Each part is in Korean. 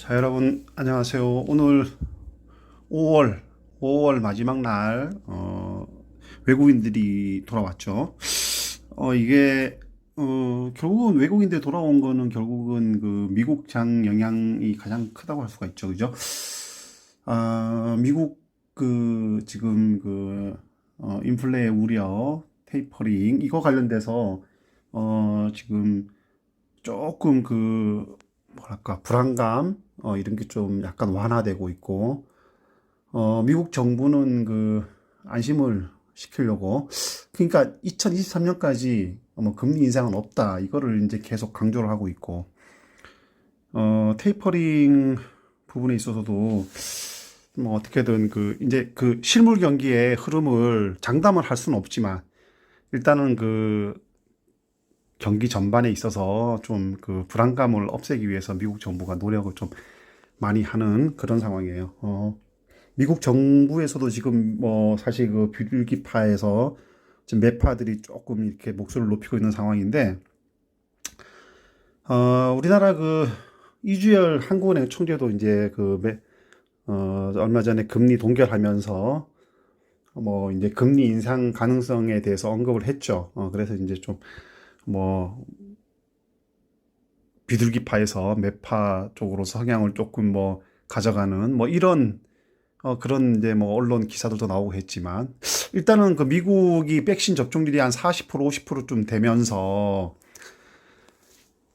자, 여러분, 안녕하세요. 오늘 5월 마지막 날, 외국인들이 돌아왔죠. 이게, 결국은 외국인들이 돌아온 거는 결국은 그 미국장 영향이 가장 크다고 할 수가 있죠. 그죠? 미국 지금 인플레 우려, 테이퍼링, 이거 관련돼서, 지금 조금 뭐랄까, 불안감, 이런 게 좀 약간 완화되고 있고, 미국 정부는 안심을 시키려고, 그러니까 2023년까지 뭐 금리 인상은 없다. 이거를 이제 계속 강조를 하고 있고, 테이퍼링 부분에 있어서도 뭐 어떻게든 이제 실물 경기의 흐름을 장담을 할 수는 없지만, 일단은 경기 전반에 있어서 좀 불안감을 없애기 위해서 미국 정부가 노력을 좀 많이 하는 그런 상황이에요. 미국 정부에서도 지금 뭐 사실 비둘기파에서 지금 매파들이 조금 이렇게 목소리를 높이고 있는 상황인데, 우리나라 이주열 한국은행 총재도 이제 얼마 전에 금리 동결하면서 뭐 이제 금리 인상 가능성에 대해서 언급을 했죠. 그래서 이제 좀 뭐 비둘기파에서 매파 쪽으로 성향을 조금 뭐 가져가는 뭐 이런 그런 이제 뭐 언론 기사들도 나오고 했지만, 일단은 미국이 백신 접종률이 한 40% 50%좀 되면서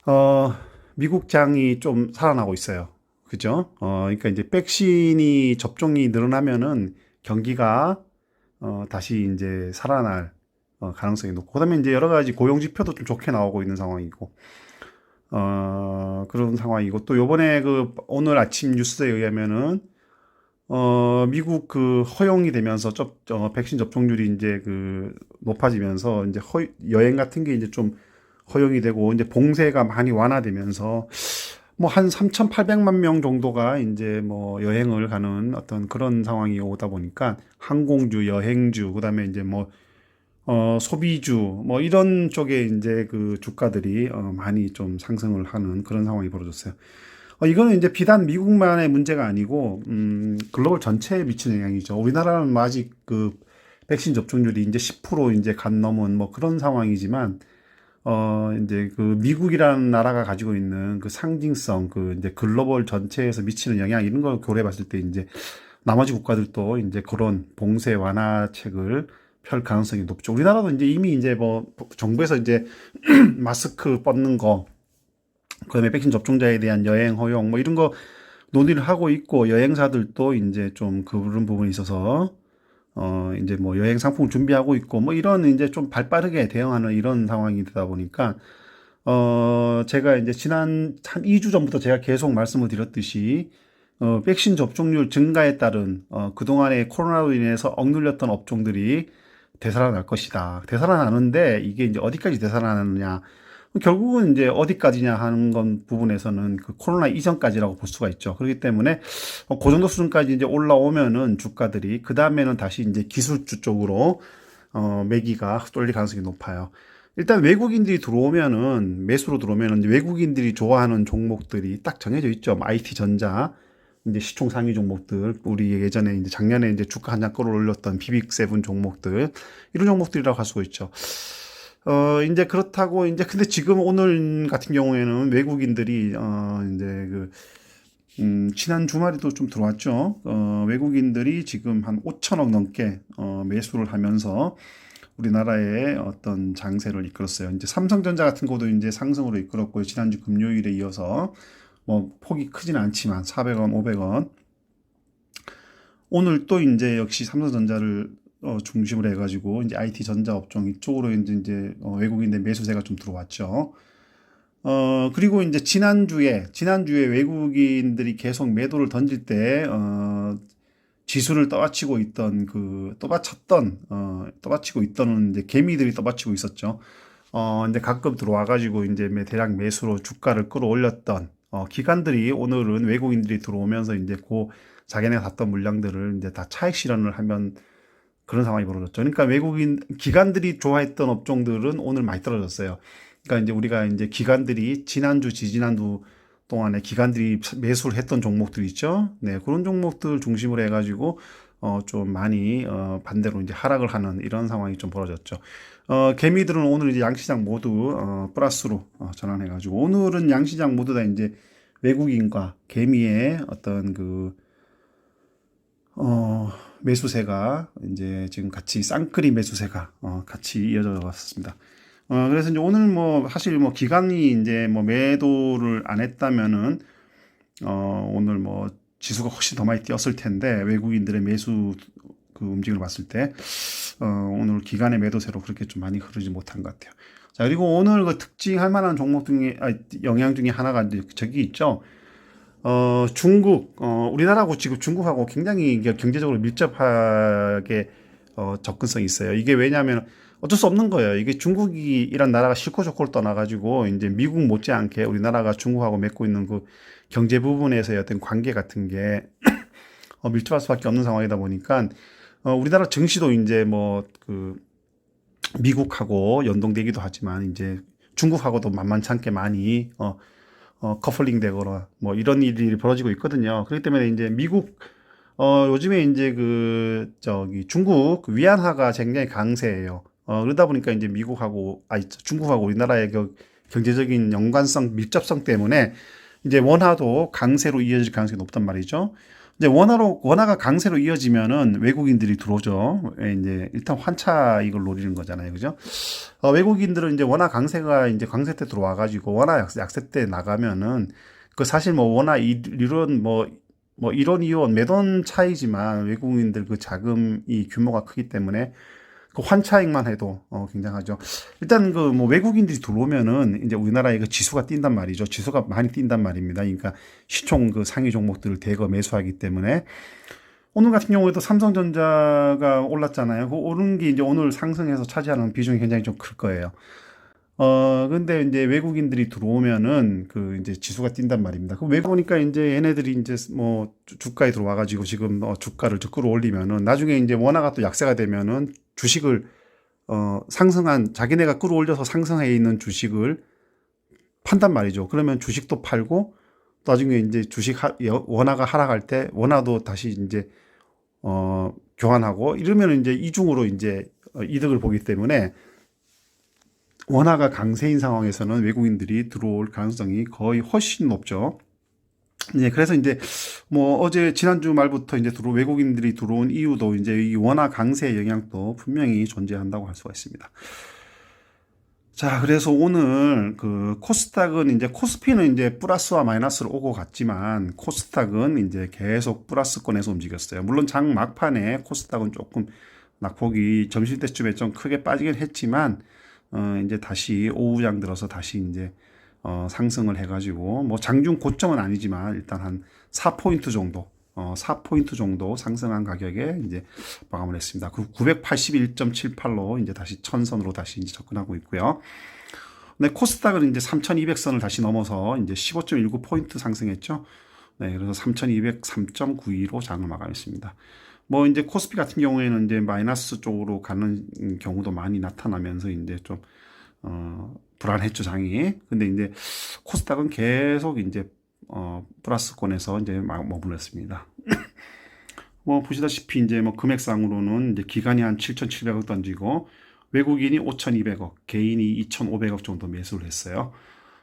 어 미국장이 좀 살아나고 있어요. 그죠? 그러니까 이제 백신이 접종이 늘어나면은 경기가 다시 이제 살아날 가능성이 높고, 그다음에 이제 여러 가지 고용 지표도 좀 좋게 나오고 있는 상황이고, 그런 상황이고, 또 요번에 오늘 아침 뉴스에 의하면은 미국 허용이 되면서 백신 접종률이 이제 높아지면서 이제 여행 같은 게 이제 좀 허용이 되고, 이제 봉쇄가 많이 완화되면서 뭐 한 3,800만 명 정도가 이제 뭐 여행을 가는 어떤 그런 상황이 오다 보니까, 항공주, 여행주, 그다음에 이제 뭐 소비주, 뭐 이런 쪽에 이제 주가들이 많이 좀 상승을 하는 그런 상황이 벌어졌어요. 이거는 이제 비단 미국만의 문제가 아니고, 글로벌 전체에 미치는 영향이죠. 우리나라는 뭐 아직 백신 접종률이 이제 10% 이제 간 넘은 뭐 그런 상황이지만, 이제 미국이라는 나라가 가지고 있는 상징성, 이제 글로벌 전체에서 미치는 영향, 이런 걸 고려해 봤을 때 이제 나머지 국가들도 이제 그런 봉쇄 완화책을 펼 가능성이 높죠. 우리나라도 이제 이미 이제 뭐 정부에서 이제 마스크 벗는 거, 그다음에 백신 접종자에 대한 여행 허용 뭐 이런 거 논의를 하고 있고, 여행사들도 이제 좀 그런 부분에 있어서 이제 뭐 여행 상품을 준비하고 있고, 뭐 이런 이제 좀 발빠르게 대응하는 이런 상황이 되다 보니까, 제가 이제 지난 한 2주 전부터 제가 계속 말씀을 드렸듯이, 백신 접종률 증가에 따른, 그동안에 코로나로 인해서 억눌렸던 업종들이 되살아날 것이다. 되살아나는데, 이게 이제 어디까지 되살아나느냐. 결국은 이제 어디까지냐 하는 건 부분에서는 코로나 이전까지라고 볼 수가 있죠. 그렇기 때문에 그 정도 수준까지 이제 올라오면은 주가들이 그 다음에는 다시 이제 기술주 쪽으로 매기가 쏠릴 가능성이 높아요. 일단 외국인들이 들어오면은, 매수로 들어오면은 이제 외국인들이 좋아하는 종목들이 딱 정해져 있죠. 뭐 IT 전자, 이제 시총 상위 종목들, 우리 예전에 이제 작년에 이제 주가 한 장 끌어올렸던 비빅세븐 종목들, 이런 종목들이라고 할 수가 있죠. 이제 그렇다고, 이제 근데 지금 오늘 같은 경우에는 외국인들이, 이제 지난 주말에도 좀 들어왔죠. 외국인들이 지금 한 5천억 넘게, 매수를 하면서 우리나라의 어떤 장세를 이끌었어요. 이제 삼성전자 같은 것도 이제 상승으로 이끌었고요. 지난주 금요일에 이어서 뭐 폭이 크지는 않지만 400원, 500원. 오늘 또 이제 역시 삼성전자를 중심으로 해가지고 이제 IT 전자 업종 이쪽으로 이제 외국인들 매수세가 좀 들어왔죠. 그리고 이제 지난주에 외국인들이 계속 매도를 던질 때, 지수를 떠받치고 있던 떠받치고 있던 이제 개미들이 떠받치고 있었죠. 이제 가끔 들어와가지고 이제 대량 매수로 주가를 끌어올렸던 기관들이, 오늘은 외국인들이 들어오면서 이제 자기네가 샀던 물량들을 이제 다 차익 실현을 하면 그런 상황이 벌어졌죠. 그러니까 기관들이 좋아했던 업종들은 오늘 많이 떨어졌어요. 그러니까 이제 우리가 이제 기관들이 지난주, 지지난주 동안에 기관들이 매수를 했던 종목들 있죠. 네, 그런 종목들 중심으로 해가지고 좀 많이 반대로 이제 하락을 하는 이런 상황이 좀 벌어졌죠. 개미들은 오늘 이제 양시장 모두 플러스로 전환해가지고 오늘은 양시장 모두 다 이제 외국인과 개미의 어떤 매수세가 이제 지금 같이 쌍끌이 매수세가 같이 이어져 왔습니다. 그래서 이제 오늘 뭐 사실 뭐 기관이 이제 뭐 매도를 안 했다면은 오늘 뭐 지수가 훨씬 더 많이 뛰었을 텐데 외국인들의 매수 그 움직임을 봤을 때 오늘 기관의 매도세로 그렇게 좀 많이 흐르지 못한 것 같아요. 자, 그리고 오늘 그 특징할 만한 종목 중에 영향 중에 하나가 이제 저기 있죠. 중국, 우리나라하고 지금 중국하고 굉장히 경제적으로 밀접하게 접근성이 있어요. 이게 왜냐하면 어쩔 수 없는 거예요. 이게 중국이 이란 나라가 싫고 좋고를 떠나가지고 이제 미국 못지않게 우리나라가 중국하고 맺고 있는 그 경제 부분에서의 어떤 관계 같은 게 밀접할 수밖에 없는 상황이다 보니까 우리나라 증시도 이제 뭐 그 미국하고 연동되기도 하지만 이제 중국하고도 만만찮게 많이 커플링 되거나 뭐 이런 일이 벌어지고 있거든요. 그렇기 때문에 이제 미국 요즘에 이제 그 저기 중국 그 위안화가 굉장히 강세예요. 그러다 보니까 이제 미국하고 중국하고 우리나라의 그 경제적인 연관성 밀접성 때문에 이제 원화도 강세로 이어질 가능성이 높단 말이죠. 이제 원화가 강세로 이어지면은 외국인들이 들어오죠. 이제 일단 환차 이걸 노리는 거잖아요. 그죠? 외국인들은 이제 원화 강세가 이제 강세 때 들어와가지고 원화 약세 때 나가면은 그 사실 뭐 원화 이론 뭐 이론 이론 매돈 차이지만 외국인들 그 자금이 규모가 크기 때문에 그 환차익만 해도 굉장하죠. 일단 그 뭐 외국인들이 들어오면은 이제 우리나라의 그 지수가 뛴단 말이죠. 지수가 많이 뛴단 말입니다. 그러니까 시총 그 상위 종목들을 대거 매수하기 때문에 오늘 같은 경우에도 삼성전자가 올랐잖아요. 그 오른 게 이제 오늘 상승해서 차지하는 비중이 굉장히 좀 클 거예요. 근데 이제 외국인들이 들어오면은 그 이제 지수가 뛴단 말입니다. 그 외국 오니까 이제 얘네들이 이제 뭐 주가에 들어와가지고 지금 주가를 저 끌어올리면은 나중에 이제 원화가 또 약세가 되면은 주식을 상승한 자기네가 끌어올려서 상승해 있는 주식을 판단 말이죠. 그러면 주식도 팔고 나중에 이제 원화가 하락할 때 원화도 다시 이제 교환하고 이러면 이제 이중으로 이제 이득을 보기 때문에 원화가 강세인 상황에서는 외국인들이 들어올 가능성이 거의 훨씬 높죠. 네, 그래서 이제 뭐 어제 지난주 말부터 이제 외국인들이 들어온 이유도 이제 이 원화 강세의 영향도 분명히 존재한다고 할 수가 있습니다. 자, 그래서 오늘 그 코스닥은 이제 코스피는 이제 플러스와 마이너스로 오고 갔지만 코스닥은 이제 계속 플러스권에서 움직였어요. 물론 장 막판에 코스닥은 조금 낙폭이 점심때쯤에 좀 크게 빠지긴 했지만 이제 다시 오후장 들어서 다시 이제 상승을 해가지고 뭐 장중 고점은 아니지만 일단 한 4포인트 정도 4포인트 정도 상승한 가격에 이제 마감을 했습니다. 그 981.78로 이제 다시 천선으로 다시 이제 접근하고 있고요. 네, 코스닥은 이제 3,200선을 다시 넘어서 이제 15.19포인트 상승했죠. 네, 그래서 3,203.92로 장을 마감했습니다. 뭐 이제 코스피 같은 경우에는 이제 마이너스 쪽으로 가는 경우도 많이 나타나면서 이제 좀 불안했죠, 장이. 근데 이제 코스닥은 계속 이제 플러스권에서 이제 머물렀습니다. 뭐 보시다시피 이제 뭐 금액상으로는 이제 기관이 한 7,700억 던지고 외국인이 5,200억, 개인이 2,500억 정도 매수를 했어요.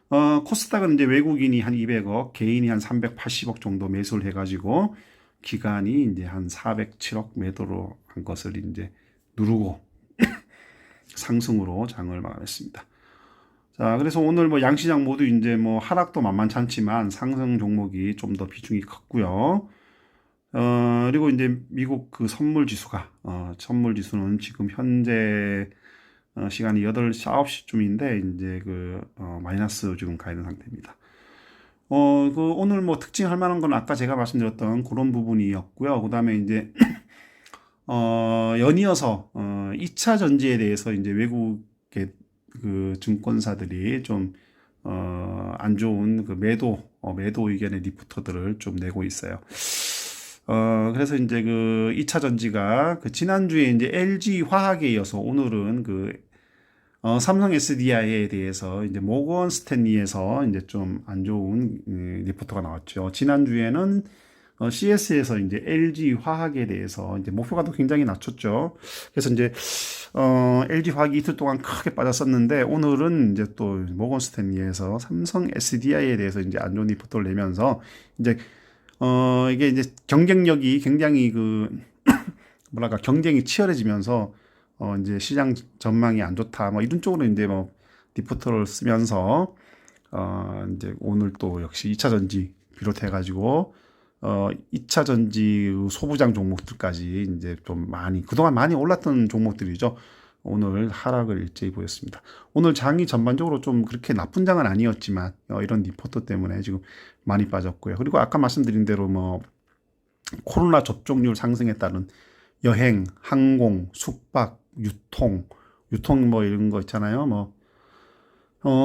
코스닥은 이제 외국인이 한 200억, 개인이 한 380억 정도 매수를 해가지고 기관이 이제 한 407억 매도로 한 것을 이제 누르고 상승으로 장을 마감했습니다. 자, 그래서 오늘 뭐 양시장 모두 이제 뭐 하락도 만만찮지만 상승 종목이 좀 더 비중이 컸고요. 그리고 이제 미국 그 선물 지수가, 선물 지수는 지금 현재 시간이 8시, 9시쯤인데 이제 마이너스 지금 가 있는 상태입니다. 오늘 뭐 특징할 만한 건 아까 제가 말씀드렸던 그런 부분이었고요. 그 다음에 이제, 연이어서, 2차 전지에 대해서 이제 외국의 그 증권사들이 좀, 안 좋은 그 매도 의견의 리포터들을 좀 내고 있어요. 그래서 이제 그 2차 전지가 그 지난주에 이제 LG 화학에 이어서 오늘은 삼성 SDI에 대해서 이제 모건 스탠리에서 이제 좀 안 좋은 리포트가 나왔죠. 지난주에는 CS에서 이제 LG 화학에 대해서 이제 목표가도 굉장히 낮췄죠. 그래서 이제 LG 화학이 이틀 동안 크게 빠졌었는데 오늘은 이제 또 모건 스탠리에서 삼성 SDI에 대해서 이제 안 좋은 리포트를 내면서 이제 이게 이제 경쟁력이 굉장히 그 뭐랄까 경쟁이 치열해지면서 이제 시장 전망이 안 좋다 뭐 이런 쪽으로 이제 뭐 리포트를 쓰면서 이제 오늘 또 역시 2차 전지 비롯해 가지고 2차 전지 소부장 종목들까지 이제 좀 많이 그동안 많이 올랐던 종목들이죠. 오늘 하락을 일제히 보였습니다. 오늘 장이 전반적으로 좀 그렇게 나쁜 장은 아니었지만 이런 리포트 때문에 지금 많이 빠졌고요. 그리고 아까 말씀드린 대로 뭐 코로나 접종률 상승에 따른 여행, 항공, 숙박, 유통 뭐 이런 거 있잖아요. 뭐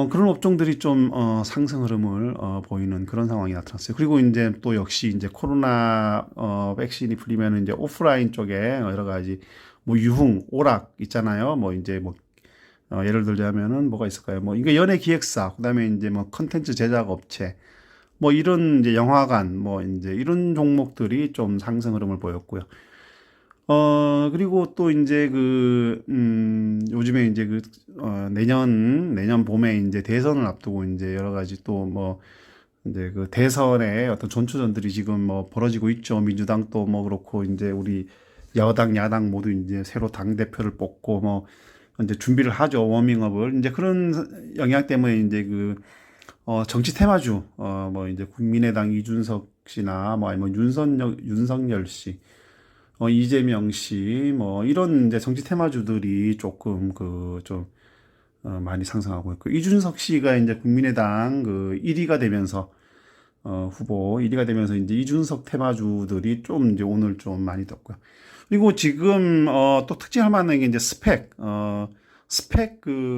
그런 업종들이 좀 상승 흐름을 보이는 그런 상황이 나타났어요. 그리고 이제 또 역시 이제 코로나 백신이 풀리면 이제 오프라인 쪽에 여러 가지 뭐 유흥, 오락 있잖아요. 뭐 이제 뭐 예를 들자면은 뭐가 있을까요? 뭐 이게 연예 기획사, 그다음에 이제 뭐 컨텐츠 제작 업체, 뭐 이런 이제 영화관, 뭐 이제 이런 종목들이 좀 상승 흐름을 보였고요. 그리고 또 이제 요즘에 이제 내년 봄에 이제 대선을 앞두고 이제 여러 가지 또 뭐, 이제 그 대선의 어떤 전초전들이 지금 뭐 벌어지고 있죠. 민주당도 뭐 그렇고, 이제 우리 여당, 야당 모두 이제 새로 당대표를 뽑고 뭐, 이제 준비를 하죠. 워밍업을. 이제 그런 영향 때문에 이제 정치 테마주, 뭐 이제 국민의당 이준석 씨나 뭐 아니면 윤석열 씨, 이재명 씨, 뭐, 이런 이제 정치 테마주들이 조금 많이 상승하고 있고, 이준석 씨가 이제 국민의당 1위가 되면서, 후보 1위가 되면서 이제 이준석 테마주들이 좀 이제 오늘 좀 많이 떴고요. 그리고 지금, 또 특징할 만한 게 이제 스펙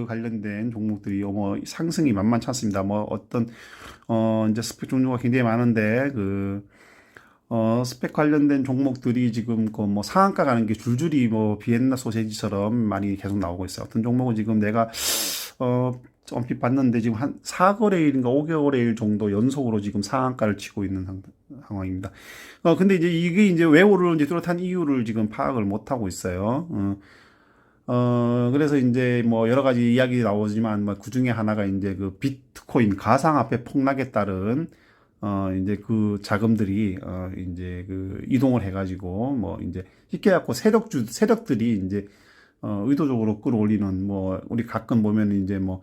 관련된 종목들이 상승이 만만치 않습니다. 뭐 이제 스펙 종류가 굉장히 많은데, 스펙 관련된 종목들이 지금 뭐 상한가 가는 게 줄줄이 뭐 비엔나 소세지처럼 많이 계속 나오고 있어요. 어떤 종목은 지금 내가 얼핏 봤는데 지금 한 4거래일인가 5개월일 정도 연속으로 지금 상한가를 치고 있는 상황입니다. 근데 이제 이게 이제 왜 오르는지 뚜렷한 이유를 지금 파악을 못 하고 있어요. 그래서 이제 뭐 여러 가지 이야기 나오지만 뭐 그중에 하나가 이제 그 비트코인 가상화폐 폭락에 따른 이제 그 자금들이, 이제 이동을 해가지고, 뭐, 이제, 쉽게 갖고 세력들이 이제, 의도적으로 끌어올리는, 뭐, 우리 가끔 보면 이제 뭐,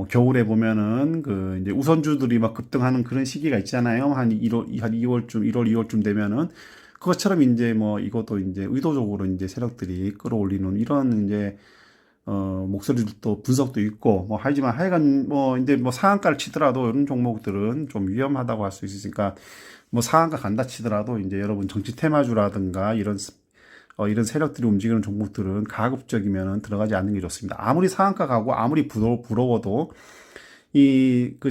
겨울에 보면은 이제 우선주들이 막 급등하는 그런 시기가 있잖아요. 한 2월쯤, 1월, 2월쯤 되면은. 그것처럼 이제 뭐, 이것도 이제 의도적으로 이제 세력들이 끌어올리는 이런 이제, 목소리도 분석도 있고, 뭐, 하지만 하여간, 뭐, 이제 뭐 상한가를 치더라도 이런 종목들은 좀 위험하다고 할 수 있으니까, 뭐 상한가 간다 치더라도 이제 여러분 정치 테마주라든가 이런 세력들이 움직이는 종목들은 가급적이면 들어가지 않는 게 좋습니다. 아무리 상한가 가고 아무리 부러워도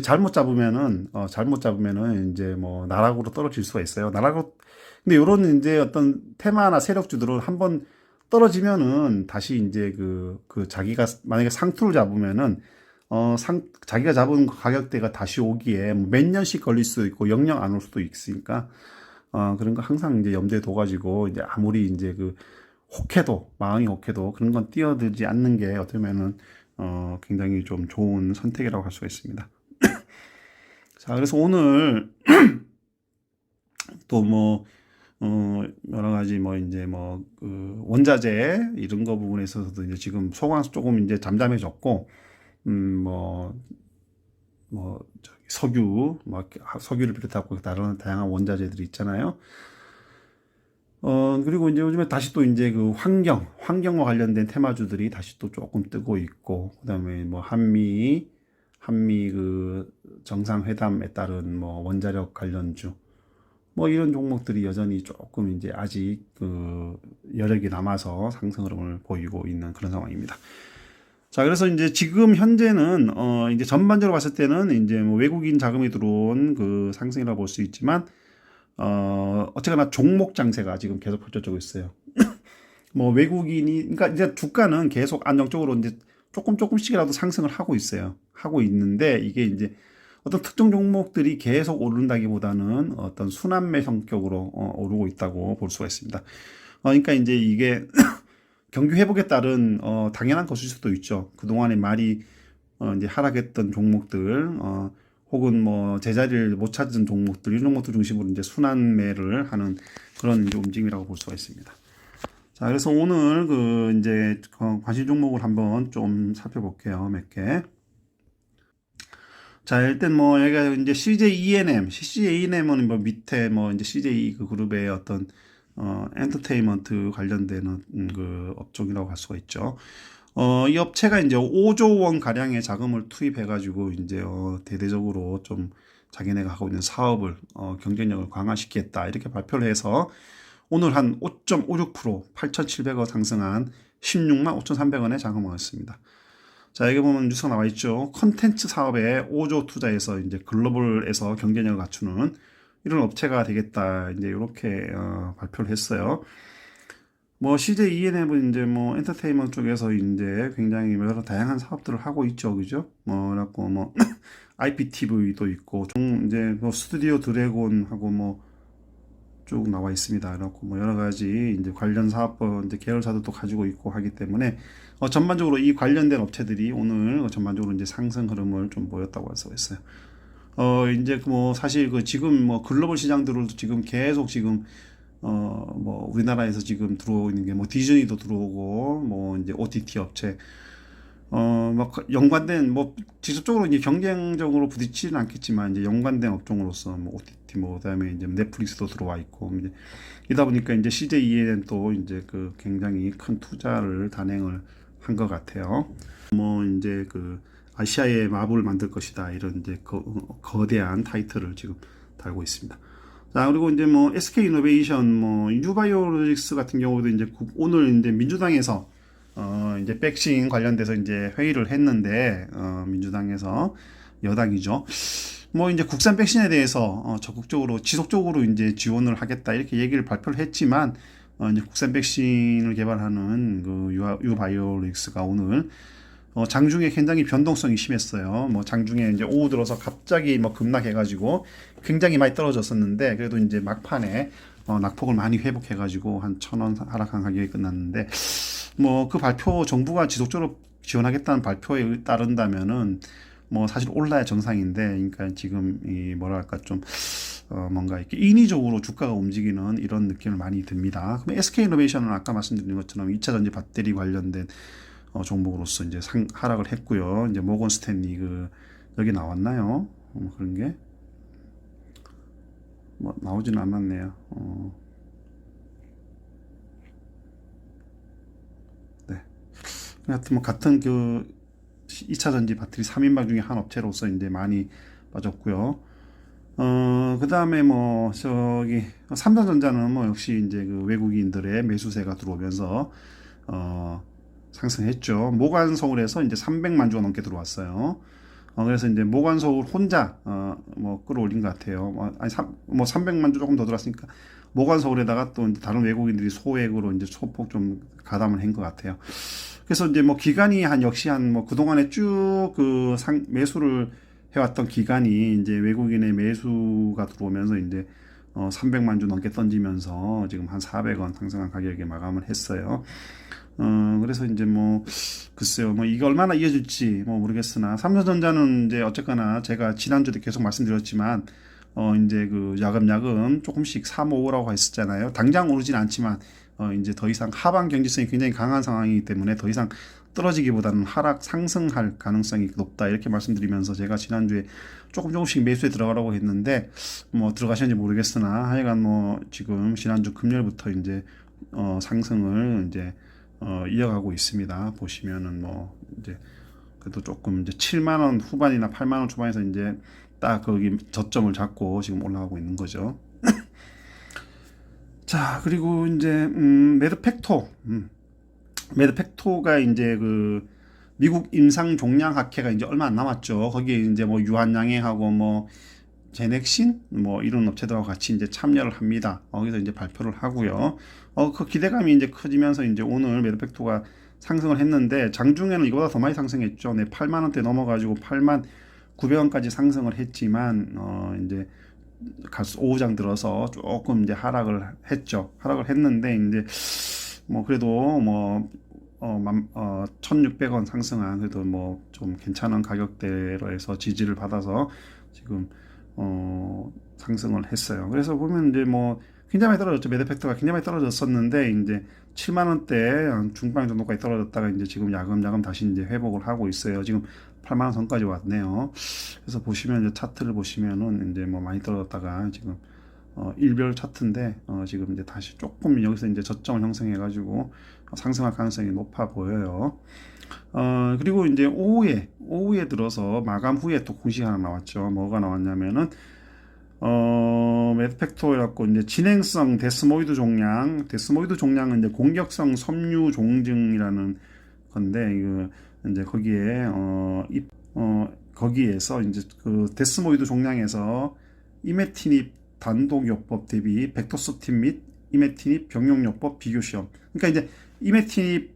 잘못 잡으면은 이제 뭐 나락으로 떨어질 수가 있어요. 근데 요런 이제 어떤 테마나 세력주들은 한번 떨어지면은 다시 이제 자기가 만약에 상투를 잡으면은 자기가 잡은 가격대가 다시 오기에 뭐몇 년씩 걸릴 수도 있고 영영 안 올 수도 있으니까 그런 거 항상 이제 염두에 둬가지고 이제 아무리 이제 마음이 혹해도 그런 건 뛰어들지 않는 게 어쩌면은 굉장히 좀 좋은 선택이라고 할 수가 있습니다. 자, 그래서 오늘 또 뭐 여러 가지 뭐 이제 원자재 이런 거 부분에 있어서도 이제 지금 소강 조금 이제 잠잠해졌고, 석유를 비롯하고 다른 다양한 원자재들이 있잖아요. 그리고 이제 요즘에 다시 또 이제 환경과 관련된 테마주들이 다시 또 조금 뜨고 있고, 그다음에 뭐 한미 정상회담에 따른 뭐 원자력 관련주, 뭐 이런 종목들이 여전히 조금 이제 아직 여력이 남아서 상승 흐름을 보이고 있는 그런 상황입니다. 자, 그래서 이제 지금 현재는 이제 전반적으로 봤을 때는 이제 뭐 외국인 자금이 들어온 상승이라고 볼 수 있지만 어쨌거나 종목 장세가 지금 계속 펼쳐지고 있어요. 뭐 그러니까 이제 주가는 계속 안정적으로 이제 조금씩이라도 상승을 하고 있어요. 하고 있는데 이게 이제 어떤 특정 종목들이 계속 오른다기보다는 어떤 순환매 성격으로 오르고 있다고 볼 수가 있습니다. 그러니까 이제 이게 경기 회복에 따른 당연한 것일 수도 있죠. 그동안에 많이 이제 하락했던 종목들 혹은 뭐 제자리를 못 찾은 종목들 이런 것들 중심으로 이제 순환매를 하는 그런 이제 움직임이라고 볼 수가 있습니다. 자, 그래서 오늘 그 이제 관심 종목을 한번 좀 살펴볼게요. 몇 개. 자, 일단 뭐 여기가 이제 CJENM은 뭐 밑에 뭐 이제 CJ 그 그룹의 어떤 엔터테인먼트 관련되는 그 업종이라고 할 수가 있죠. 이 업체가 이제 5조 원 가량의 자금을 투입해가지고 이제 대대적으로 좀 자기네가 하고 있는 사업을 경쟁력을 강화시키겠다 이렇게 발표를 해서 오늘 한 5.56% 8,700원 상승한 16만 5,300원의 자금을 얻었습니다. 자, 여기 보면 뉴스가 나와 있죠. 컨텐츠 사업에 5조 투자해서 이제 글로벌에서 경쟁력을 갖추는 이런 업체가 되겠다. 이제 이렇게 발표를 했어요. 뭐 CJ ENM은 이제 뭐 엔터테인먼트 쪽에서 이제 굉장히 여러 다양한 사업들을 하고 있죠, 그죠? 뭐라고 뭐 IPTV도 있고, 이제 뭐 스튜디오 드래곤하고 뭐 쭉 나와 있습니다. 그렇고 뭐 여러 가지 이제 관련 사업 이제 계열사들도 가지고 있고 하기 때문에 전반적으로 이 관련된 업체들이 오늘 전반적으로 이제 상승 흐름을 좀 보였다고 할 수가 있어요. 이제 뭐 사실 그 지금 뭐 글로벌 시장들을 지금 계속 지금 뭐 우리나라에서 지금 들어오고 있는 게 뭐 디즈니도 들어오고 뭐 이제 OTT 업체 막 연관된 뭐 직접적으로 이제 경쟁적으로 부딪히지는 않겠지만 이제 연관된 업종으로서 뭐 OTT 뭐 그다음에 이제 넷플릭스도 들어와 있고 이제 이다 보니까 이제 CJEN은 또 이제 그 굉장히 큰 투자를 단행을 한 것 같아요. 뭐 이제 그 아시아의 마블을 만들 것이다 이런 이제 거대한 타이틀을 지금 달고 있습니다. 자, 그리고 이제 뭐 SK이노베이션 뭐 뉴바이오로직스 같은 경우도 이제 오늘 이제 민주당에서 이제 백신 관련돼서 이제 회의를 했는데 민주당에서 여당이죠. 뭐 이제 국산 백신에 대해서 적극적으로 지속적으로 이제 지원을 하겠다 이렇게 얘기를 발표를 했지만 이제 국산 백신을 개발하는 그 유바이오로직스가 오늘 장중에 굉장히 변동성이 심했어요. 뭐 장중에 이제 오후 들어서 갑자기 뭐 급락해가지고 굉장히 많이 떨어졌었는데 그래도 이제 막판에 낙폭을 많이 회복해가지고 한 1,000원 하락한 가격이 끝났는데 뭐 그 발표 정부가 지속적으로 지원하겠다는 발표에 따른다면은 뭐 사실 올라야 정상인데 그러니까 지금 이 뭐랄까 좀 뭔가 이렇게 인위적으로 주가가 움직이는 이런 느낌을 많이 듭니다. 그럼 SK이노베이션은 아까 말씀드린 것처럼 2차 전지 배터리 관련된 종목으로서 이제 하락을 했고요. 이제 모건 스탠리 그 여기 나왔나요? 그런 게 뭐 나오지는 않았네요. 네. 하여튼 뭐 같은 그 2차 전지 배터리 3인방 중에 한 업체로서 이제 많이 빠졌고요. 그 다음에 뭐 저기 삼성전자는 뭐 역시 이제 그 외국인들의 매수세가 들어오면서 상승했죠. 모관서울에서 이제 300만 주가 넘게 들어왔어요. 그래서 이제 모관서울 혼자 뭐 끌어올린 것 같아요. 뭐 300만 주 조금 더 들어왔으니까 모관서울에다가 또 이제 다른 외국인들이 소액으로 이제 소폭 좀 가담을 한 것 같아요. 그래서 이제 뭐 기간이 역시 한 뭐 그동안에 쭉 그 매수를 해왔던 기간이 이제 외국인의 매수가 들어오면서 이제 300만 주 넘게 던지면서 지금 한 400원 상승한 가격에 마감을 했어요. 그래서 이제 뭐 글쎄요 뭐 이게 얼마나 이어질지 뭐 모르겠으나 삼성전자는 이제 어쨌거나 제가 지난주에 계속 말씀드렸지만 이제 그 야금야금 조금씩 사 모으라고 했었잖아요. 당장 오르진 않지만 이제 더 이상 하방 경직성이 굉장히 강한 상황이기 때문에 더 이상 떨어지기보다는 하락 상승할 가능성이 높다 이렇게 말씀드리면서 제가 지난주에 조금씩 매수에 들어가라고 했는데 뭐 들어가셨는지 모르겠으나 하여간 뭐 지금 지난주 금요일부터 이제 상승을 이제 이어가고 있습니다. 보시면은 뭐 이제 그래도 조금 이제 7만 원 후반이나 8만 원 초반에서 이제 딱 거기 저점을 잡고 지금 올라가고 있는 거죠. 자, 그리고 이제 매드팩토가 이제 그 미국 임상 종양 학회가 이제 얼마 안 남았죠. 거기에 이제 뭐 유한양행하고 뭐 제넥신 뭐 이런 업체들하고 같이 이제 참여를 합니다. 거기서 이제 발표를 하고요. 그 기대감이 이제 커지면서 이제 오늘 매드팩토가 상승을 했는데 장중에는 이거보다 더 많이 상승했죠. 네, 8만 원대 넘어가지고 8만 900원까지 상승을 했지만 이제 오후장 들어서 조금 이제 하락을 했죠. 하락을 했는데 이제 뭐 그래도 뭐 1,600원 상승한 그래도 뭐 좀 괜찮은 가격대로 해서 지지를 받아서 지금 상승을 했어요. 그래서 보면 이제 뭐 굉장히 많이 떨어졌죠. 매드 팩터가 굉장히 많이 떨어졌었는데 이제 7만 원대 중반 정도까지 떨어졌다가 이제 지금 야금야금 다시 이제 회복을 하고 있어요. 지금 8만 원 선까지 왔네요. 그래서 보시면 이제 차트를 보시면은 이제 뭐 많이 떨어졌다가 지금 일별 차트인데 지금 이제 다시 조금 여기서 이제 저점을 형성해 가지고 상승할 가능성이 높아 보여요. 그리고 이제 오후에 들어서 마감 후에 또 공시 하나 나왔죠. 뭐가 나왔냐면은 매드팩토 해갖고 이제 진행성 데스모이드 종양은 이제 공격성 섬유 종증이라는 건데 이거 이제 거기에서 이제 그 데스모이드 종양에서 이메티닙 단독요법 대비 벡터스틴 및 이메티닙 병용요법 비교 시험. 그러니까 이제 이메티닙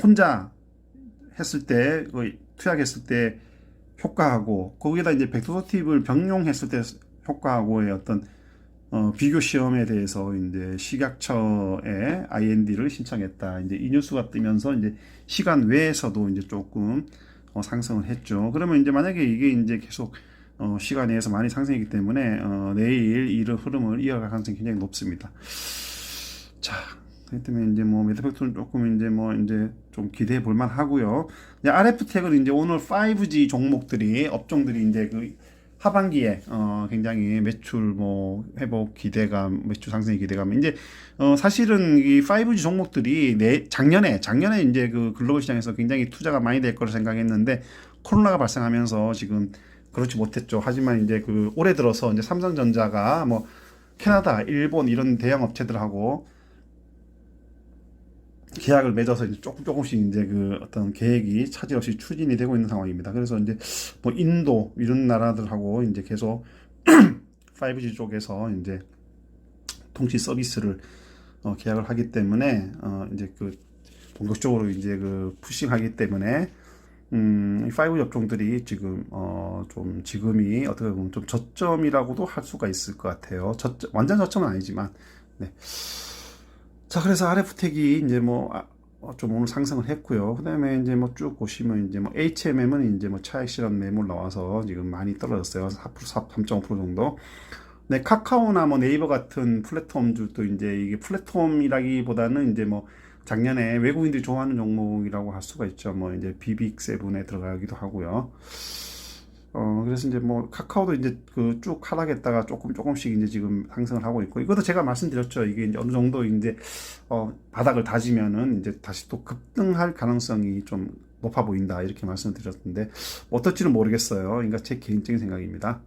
혼자 했을 때, 투약했을 때 효과하고 거기다 이제 벡터스틴을 병용했을 때 효과하고의 어떤 비교 시험에 대해서 이제 식약처에 IND를 신청했다. 이제 이 뉴스가 뜨면서 이제 시간 외에서도 이제 조금 상승을 했죠. 그러면 이제 만약에 이게 이제 계속 시간 내에서 많이 상승했기 때문에 내일 이 흐름을 이어갈 가능성이 굉장히 높습니다. 자, 그렇기 때문에 이제 뭐 매드팩토는 조금 이제 뭐 이제 좀 기대해 볼 만하고요. 이제 RF텍은 이제 오늘 5G 종목들이 업종들이 이제 그 하반기에 굉장히 매출 뭐 회복 기대감, 매출 상승의 기대감. 이제 사실은 이 5G 종목들이 작년에 이제 그 글로벌 시장에서 굉장히 투자가 많이 될 거로 생각했는데 코로나가 발생하면서 지금 그렇지 못했죠. 하지만 이제 그 올해 들어서 이제 삼성전자가 뭐 캐나다, 일본 이런 대형 업체들하고 계약을 맺어서 이제 조금씩 이제 그 어떤 계획이 차질 없이 추진이 되고 있는 상황입니다. 그래서 이제 뭐 인도 이런 나라들하고 이제 계속 5G 쪽에서 이제 통신 서비스를 계약을 하기 때문에 이제 그 본격적으로 이제 그 푸싱하기 때문에 5G 업종들이 지금 좀 지금이 어떻게 보면 좀 저점이라고도 할 수가 있을 것 같아요. 완전 저점은 아니지만 네. 자, 그래서 RF텍이 이제 좀 오늘 상승을 했고요. 그 다음에 이제 뭐 쭉 보시면 이제 뭐 HMM은 이제 뭐 차익 실현 매물 나와서 지금 많이 떨어졌어요. 3.5% 정도. 네, 카카오나 뭐 네이버 같은 플랫폼들도 이제 이게 플랫폼이라기보다는 이제 뭐 작년에 외국인들이 좋아하는 종목이라고 할 수가 있죠. 뭐 이제 비빅7에 들어가기도 하고요. 그래서 이제 뭐 카카오도 이제 그 쭉 하락했다가 조금씩 이제 지금 상승을 하고 있고 이것도 제가 말씀드렸죠. 이게 이제 어느 정도 이제 바닥을 다지면은 이제 다시 또 급등할 가능성이 좀 높아 보인다 이렇게 말씀을 드렸는데 어떨지는 모르겠어요. 그러니까 제 개인적인 생각입니다.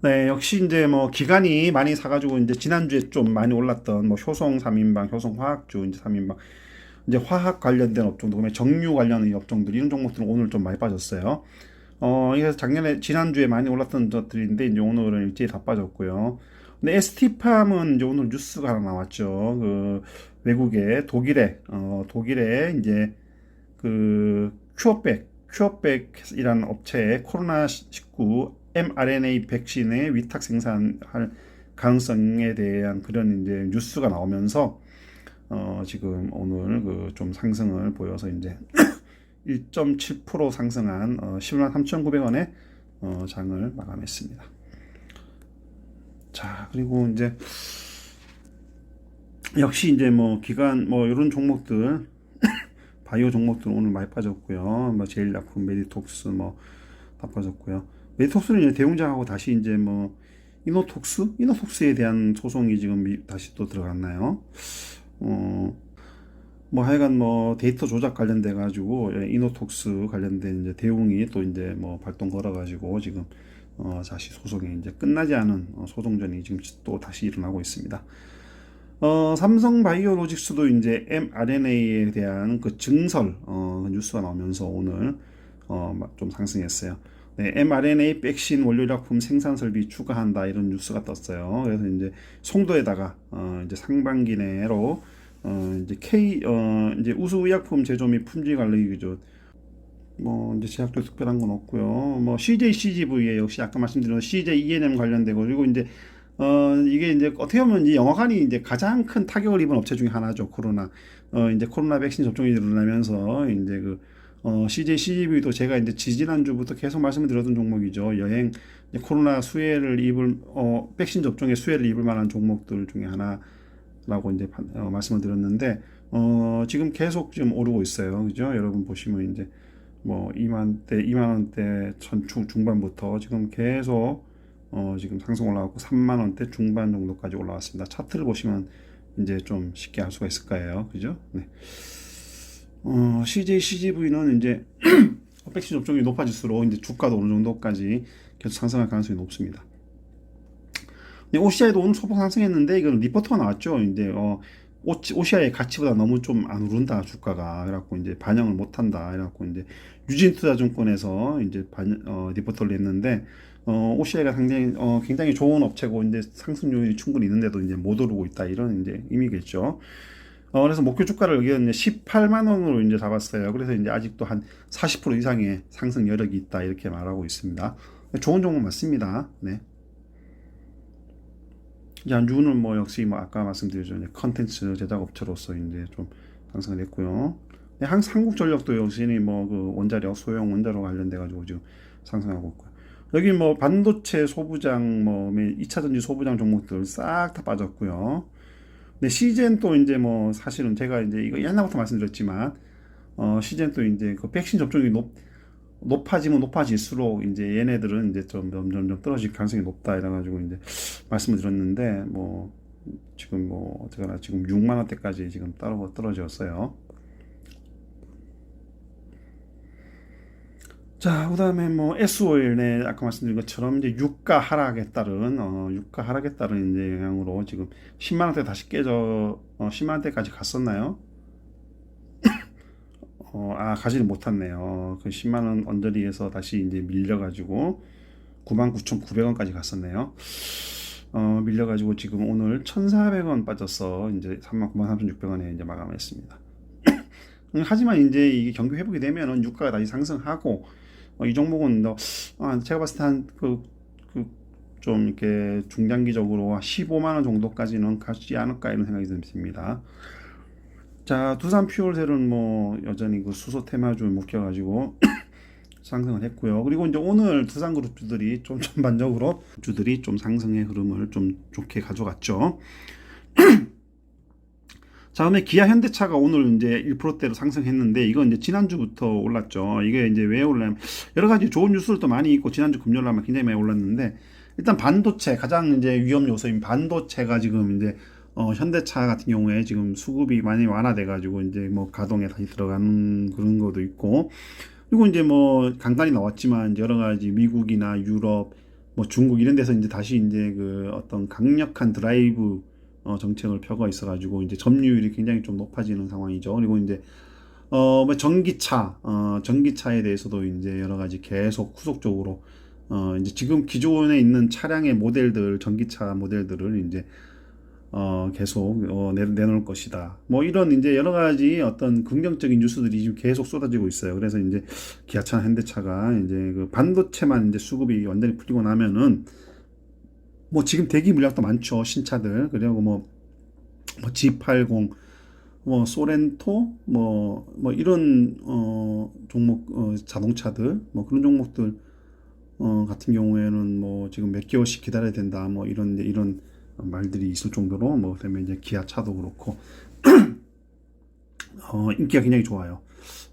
네, 역시 이제 뭐 기관이 많이 사가지고 이제 지난주에 좀 많이 올랐던 뭐 효성 3인방, 효성 화학주 이제 3인방 이제 화학 관련된 업종도 그러면 정유 관련의 업종들 이런 종목들은 오늘 좀 많이 빠졌어요. 그래서 지난주에 많이 올랐던 것들인데 이제 오늘은 일제히 다 빠졌고요. 근데 ST팜은 이제 오늘 뉴스가 하나 나왔죠. 그 외국의 독일에 이제 그 큐어백이라는 업체에 코로나19 mRNA 백신의 위탁 생산할 가능성에 대한 그런 이제 뉴스가 나오면서 지금 오늘 그 좀 상승을 보여서 이제 1.7% 상승한 11만 3,900원에 장을 마감했습니다. 자, 그리고 이제 역시 이제 뭐 기관 뭐 이런 종목들 바이오 종목들 오늘 많이 빠졌고요. 뭐 제일약품, 메디톡스 뭐 다 빠졌고요. 메디톡스는 이제 대웅장하고 다시 이제 뭐 이노톡스에 대한 소송이 지금 다시 또 들어갔나요? 뭐 하여간 뭐 데이터 조작 관련돼 가지고 이노톡스 관련된 이제 대웅이 또 이제 뭐 발동 걸어 가지고 지금 다시 소송이 이제 끝나지 않은 소송전이 지금 또 다시 일어나고 있습니다. 삼성바이오로직스도 이제 mRNA에 대한 그 증설 뉴스가 나오면서 오늘 좀 상승했어요. 네, mRNA 백신 원료약품 생산 설비 추가한다 이런 뉴스가 떴어요. 그래서 이제 송도에다가 이제 상반기 내로 이제 이제 우수의약품 제조 및 품질 관리 기준. 뭐 이제 제약도 특별한 건 없고요. 뭐 CJ CGV에 역시 아까 말씀드린 CJ E&M 관련되고, 그리고 이제 이게 이제 어떻게 보면 이 영화관이 이제 가장 큰 타격을 입은 업체 중에 하나죠. 이제 코로나 백신 접종이 일어나면서 이제 CJ CGV도 제가 이제 지지난주부터 계속 말씀을 드렸던 종목이죠. 이제 코로나 백신 접종의 수혜를 입을 만한 종목들 중에 하나라고 이제 말씀을 드렸는데, 지금 계속 지금 오르고 있어요. 그죠? 여러분 보시면 이제 뭐 2만 원대 중반부터 지금 계속 지금 상승 올라왔고 3만 원대 중반 정도까지 올라왔습니다. 차트를 보시면 이제 좀 쉽게 알 수가 있을 거예요. 그죠? 네. CJ CGV는 이제 백신 접종이 높아질수록 이제 주가도 어느 정도까지 계속 상승할 가능성이 높습니다. OCI도 오늘 소폭 상승했는데 이건 리포트가 나왔죠. 이제 OCI의 가치보다 너무 좀 안 오른다 주가가, 그래갖고 이제 반영을 못한다, 그래갖고 이제 유진투자증권에서 이제 리포트를 냈는데, OCI가 굉장히 좋은 업체고 이제 상승률이 충분히 있는데도 이제 못 오르고 있다, 이런 이제 의미겠죠. 그래서 목표 주가를 여기는 18만 원으로 이제 잡았어요. 그래서 이제 아직도 한 40% 이상의 상승 여력이 있다, 이렇게 말하고 있습니다. 좋은 종목 맞습니다. 네. 유는 뭐 역시 뭐 아까 말씀드렸죠, 컨텐츠 제작 업체로서 이제 좀 상승을 했고요. 한국전력도 역시 뭐 소형 원자로 관련돼 가지고 지금 상승하고 있고요. 여기 뭐 반도체 소부장, 뭐 2차 전지 소부장 종목들 싹 다 빠졌고요. 근데 시젠 또 이제 뭐 사실은 제가 이제 이거 옛날부터 말씀드렸지만, 시젠 또 이제 그 백신 접종이 높아지면 높아질수록 이제 얘네들은 이제 좀 점점 떨어질 가능성이 높다, 이래가지고 이제 말씀을 드렸는데, 뭐 지금 뭐 어쨌거나 지금 6만 원대까지 지금 떨어졌어요. 자, 그다음에 뭐 SOL네, 아까 말씀드린 것처럼 이제 유가 하락에 따른 이제 영향으로 지금 10만 원대 다시 깨져 10만 원대까지 갔었나요? 가지는 못했네요. 그 10만 원 언저리에서 다시 이제 밀려가지고 99,900원까지 갔었네요. 밀려가지고 지금 오늘 1,400원 빠져서 이제 39,3,600원에 이제 마감했습니다. 하지만 이제 이게 경기 회복이 되면은 유가가 다시 상승하고, 이 종목은 제가 봤을 때 좀 이렇게 중장기적으로 15만 원 정도까지는 가지 않을까, 이런 생각이 듭니다. 자, 두산 퓨얼셀은 뭐 여전히 그 수소 테마주 묶여가지고 상승을 했고요. 그리고 이제 오늘 두산그룹주들이 좀 전반적으로 주들이 좀 상승의 흐름을 좀 좋게 가져갔죠. 자, 그다음에 기아 현대차가 오늘 이제 1%대로 상승했는데, 이건 이제 지난주부터 올랐죠. 이게 이제 왜 올라냐면 여러 가지 좋은 뉴스들도 많이 있고, 지난주 금요일 날 굉장히 많이 올랐는데, 일단 반도체, 가장 이제 위험 요소인 반도체가 지금 이제 현대차 같은 경우에 지금 수급이 많이 완화돼가지고 이제 뭐 가동에 다시 들어가는 그런 것도 있고, 그리고 이제 뭐 간간히 나왔지만 이제 여러 가지 미국이나 유럽, 뭐 중국 이런 데서 이제 다시 이제 그 어떤 강력한 드라이브 정책을 펴고 있어가지고 이제 점유율이 굉장히 좀 높아지는 상황이죠. 그리고 이제 뭐 전기차에 대해서도 이제 여러 가지 계속 후속적으로 이제 지금 기존에 있는 차량의 모델들, 전기차 모델들을 이제 계속 내놓을 것이다. 뭐 이런 이제 여러 가지 어떤 긍정적인 뉴스들이 지금 계속 쏟아지고 있어요. 그래서 이제 기아차, 현대차가 이제 그 반도체만 이제 수급이 완전히 풀리고 나면은, 뭐 지금 대기 물량도 많죠, 신차들. 그리고 뭐 G80, 뭐 소렌토, 뭐 이런 종목, 자동차들, 뭐 그런 종목들 같은 경우에는 뭐 지금 몇 개월씩 기다려야 된다, 뭐 이런 말들이 있을 정도로, 뭐 그다음에 이제 기아차도 그렇고 인기가 굉장히 좋아요.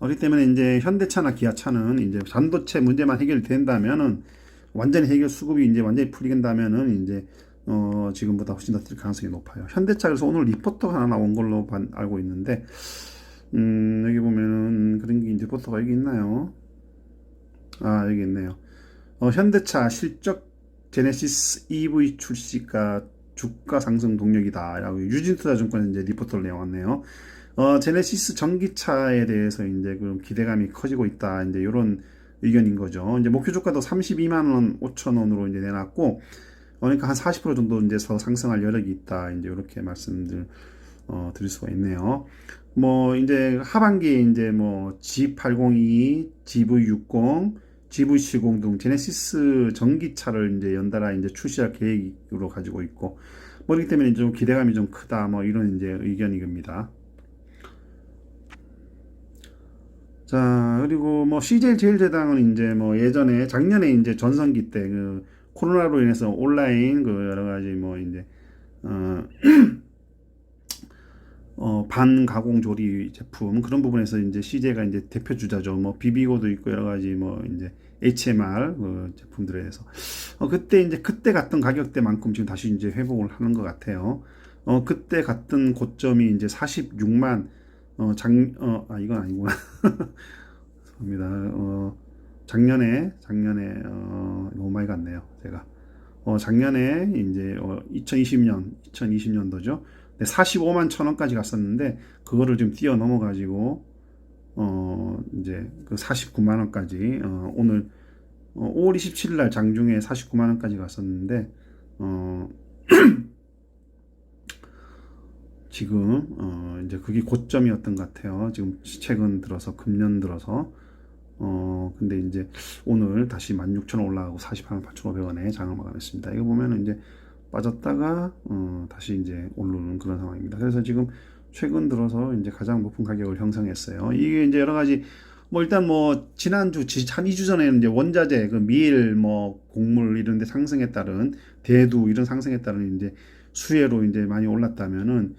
그렇기 때문에 이제 현대차나 기아차는 이제 반도체 문제만 해결된다면은, 완전히 수급이 이제 완전히 풀린다면은 이제 지금보다 훨씬 더 뛸 가능성이 높아요. 현대차, 그래서 오늘 리포터가 하나 나온 걸로 알고 있는데, 여기 보면은 그런 게 리포터가 여기 있나요? 여기 있네요. 현대차 실적 제네시스 EV 출시가 주가 상승 동력이다, 라고 유진투자증권에 이제 리포터를 내왔네요. 제네시스 전기차에 대해서 이제 그럼 기대감이 커지고 있다, 이제 이런 의견인 거죠. 이제 목표 주가도 32만 원 5천 원으로 이제 내놨고, 그러니까 한 40% 정도 이제 더 상승할 여력이 있다, 이제 이렇게 말씀들 드릴 수가 있네요. 뭐 이제 하반기에 이제 뭐 G802, GV60, GV70 등 제네시스 전기차를 이제 연달아 이제 출시할 계획으로 가지고 있고, 뭐 그렇기 때문에 좀 기대감이 좀 크다, 뭐 이런 이제 의견입니다. 자, 그리고 뭐 CJ 제일제당은 이제 뭐 예전에 작년에 이제 전성기 때 그 코로나로 인해서 온라인 그 여러 가지 뭐 이제 어, 반가공 조리 제품 그런 부분에서 이제 CJ가 이제 대표 주자죠. 뭐 비비고도 있고 여러 가지 뭐 이제 HMR 그 제품들에 대해서 그때 이제 그때 갔던 가격대만큼 지금 다시 이제 회복을 하는 것 같아요. 그때 갔던 고점이 이제 46만 이건 아니구나. 죄송합니다. 작년에 너무 많이 갔네요. 제가 작년에 이제 2020년도죠. 45만 천 원까지 갔었는데 그거를 좀 뛰어넘어 가지고 이제 그 49만 원까지 오늘 5월 27일 날 장중에 49만 원까지 갔었는데 어 지금 이제 그게 고점이었던 것 같아요. 지금 최근 들어서 금년 들어서 근데 이제 오늘 다시 16,000원 올라가고 48만 8,500원에 장을 마감했습니다. 이거 보면은 이제 빠졌다가 다시 이제 오르는 그런 상황입니다. 그래서 지금 최근 들어서 이제 가장 높은 가격을 형성했어요. 이게 이제 여러 가지 뭐 일단 뭐 지난주 한 2주 전에는 이제 원자재 그 밀 뭐 곡물 이런 데 상승에 따른 대두 이런 상승에 따른 이제 수혜로 이제 많이 올랐다면은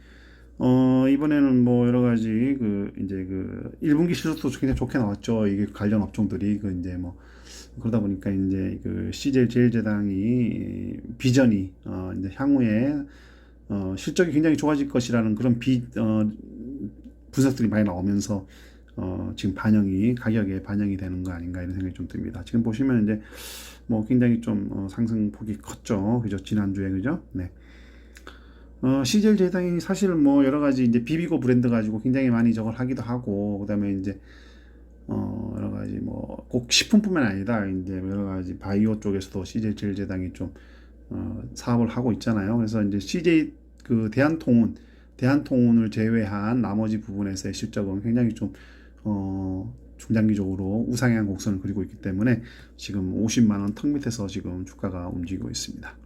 이번에는 뭐 여러 가지 그 이제 그 1분기 실적도 굉장히 좋게 나왔죠. 이게 관련 업종들이 그 이제 뭐 그러다 보니까 이제 그 CJ 제일제당이 비전이 이제 향후에 실적이 굉장히 좋아질 것이라는 그런 분석들이 많이 나오면서 지금 가격에 반영이 되는 거 아닌가 이런 생각이 좀 듭니다. 지금 보시면 이제 뭐 굉장히 좀 상승폭이 컸죠. 그죠? 지난주에 그죠? 네. CJ 제당이 사실 뭐 여러 가지 이제 비비고 브랜드 가지고 굉장히 많이 저걸 하기도 하고 그다음에 이제 여러 가지 뭐 꼭 식품뿐만 아니라 이제 여러 가지 바이오 쪽에서도 CJ 제일제당이 좀 사업을 하고 있잖아요. 그래서 이제 CJ 그 대한통운을 제외한 나머지 부분에서의 실적은 굉장히 좀 중장기적으로 우상향 곡선을 그리고 있기 때문에 지금 50만 원 턱 밑에서 지금 주가가 움직이고 있습니다.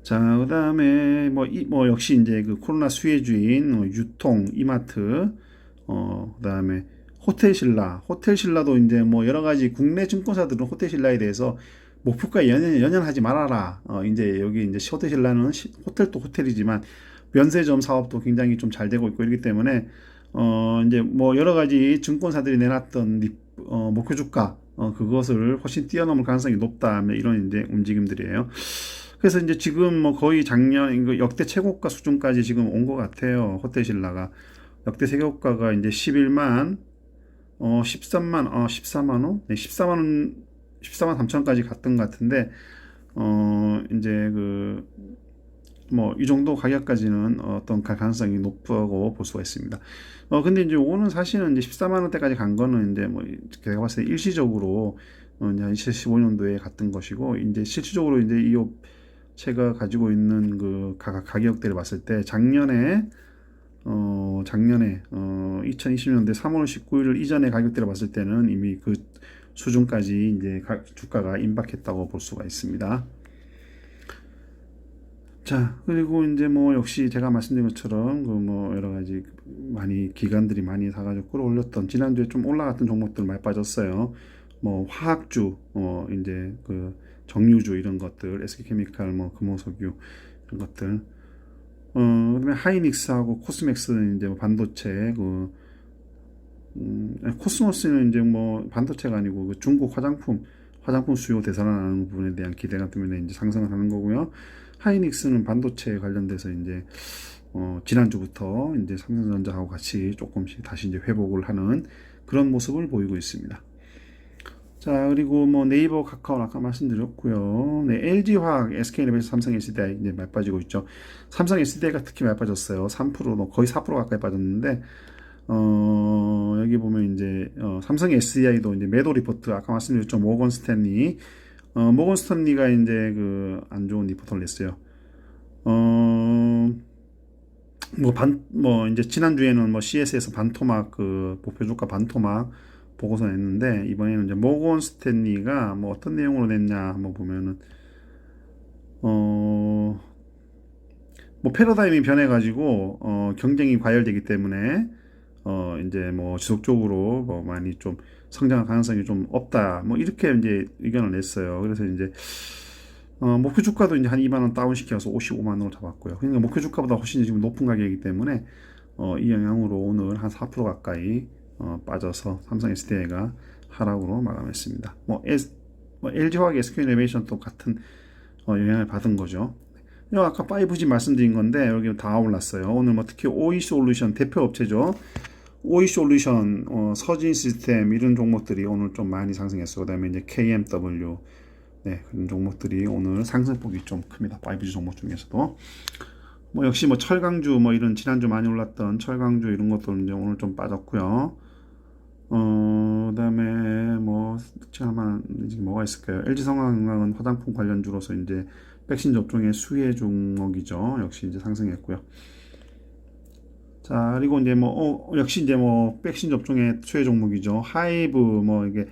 자, 그다음에 뭐 역시 이제 그 코로나 수혜주인 유통, 이마트, 그다음에 호텔신라도 이제 뭐 여러 가지 국내 증권사들은 호텔신라에 대해서 목표가 연연하지 말아라. 이제 여기 이제 호텔신라는 호텔도 호텔이지만 면세점 사업도 굉장히 좀 잘 되고 있고 이렇기 때문에 이제 뭐 여러 가지 증권사들이 내놨던 목표 주가 그것을 훨씬 뛰어넘을 가능성이 높다. 이런 이제 움직임들이에요. 그래서 이제 지금 뭐 거의 작년 역대 최고가 수준까지 지금 온 것 같아요. 호텔신라가 역대 최고가가 이제 14만 원? 네, 14만 3천 원까지 갔던 것 같은데 이제 뭐 이 정도 가격까지는 어떤 가능성이 높다고 볼 수가 있습니다. 근데 이제 오는 사실은 이제 14만 원대까지 간 거는 이제 뭐 제가 봤을 때 일시적으로 이제 2015년도에 갔던 것이고 이제 실질적으로 이제 이 업체가 가지고 있는 그 가격대를 봤을 때 작년에 2020년대 3월 19일 이전의 가격대를 봤을 때는 이미 그 수준까지 이제 주가가 임박했다고 볼 수가 있습니다. 자, 그리고 이제 뭐 역시 제가 말씀드린 것처럼 그 뭐 여러 가지 기관들이 많이 사가지고 끌어올렸던 지난주에 좀 올라갔던 종목들 많이 빠졌어요. 뭐 화학주, 이제 그 정유주 이런 것들, SK케미칼, 뭐 금호석유 이런 것들. 그다음에 하이닉스하고 코스맥스는 이제 뭐 반도체 코스모스는 이제 뭐 반도체가 아니고 그 중국 화장품 수요 대선화하는 부분에 대한 기대감 때문에 이제 상승을 하는 거고요. 하이닉스는 반도체에 관련돼서 이제 지난주부터 이제 삼성전자하고 같이 조금씩 다시 이제 회복을 하는 그런 모습을 보이고 있습니다. 자, 그리고 뭐 네이버, 카카오는 아까 말씀드렸고요. 네, LG화학, SK이노베이션, 삼성 SDI 이제 많이 빠지고 있죠. 삼성 SDI가 특히 많이 빠졌어요. 3%, 거의 4% 가까이 빠졌는데 여기 보면 이제 삼성 SDI도 이제 매도 리포트 아까 말씀드렸죠. 모건 스탠리가 이제 그 안 좋은 리포트를 냈어요. 뭐 이제 지난주에는 뭐 CS에서 반토막 그 목표 주가 반토막 보고서 냈는데 이번에는 이제 모건 스탠리가 뭐 어떤 내용으로 냈냐 한번 보면은 어 뭐 패러다임이 변해가지고 경쟁이 과열되기 때문에 이제 뭐 지속적으로 뭐 많이 좀 성장할 가능성이 좀 없다 뭐 이렇게 이제 의견을 냈어요. 그래서 이제 목표 주가도 이제 한 2만 원 다운 시켜서 55만 원으로 잡았고요. 그러니까 목표 주가보다 훨씬 지금 높은 가격이기 때문에 이 영향으로 오늘 한 4% 가까이 빠져서 삼성 SDI가 하락으로 마감했습니다. 뭐 LG화학, SK이노베이션도 같은 영향을 받은 거죠. 아까 5G 말씀드린 건데 여기 다 올랐어요. 오늘 뭐 특히 OE솔루션 대표 업체죠. OE솔루션, 서진 시스템 이런 종목들이 오늘 좀 많이 상승했어요. 그다음에 이제 KMW 네, 그런 종목들이 오늘 상승폭이 좀 큽니다. 5G 종목 중에서도. 뭐 역시 뭐 철강주 뭐 이런 지난주 많이 올랐던 철강주 이런 것들 이제 오늘 좀 빠졌고요. 그다음에 뭐 하나 이제 뭐가 있을까요? LG성화건강은 화장품 관련주로서 이제 백신 접종의 수혜 종목이죠. 역시 이제 상승했고요. 자, 그리고 이제 뭐 역시 이제 뭐 백신 접종의 수혜 종목이죠. 하이브 뭐 이게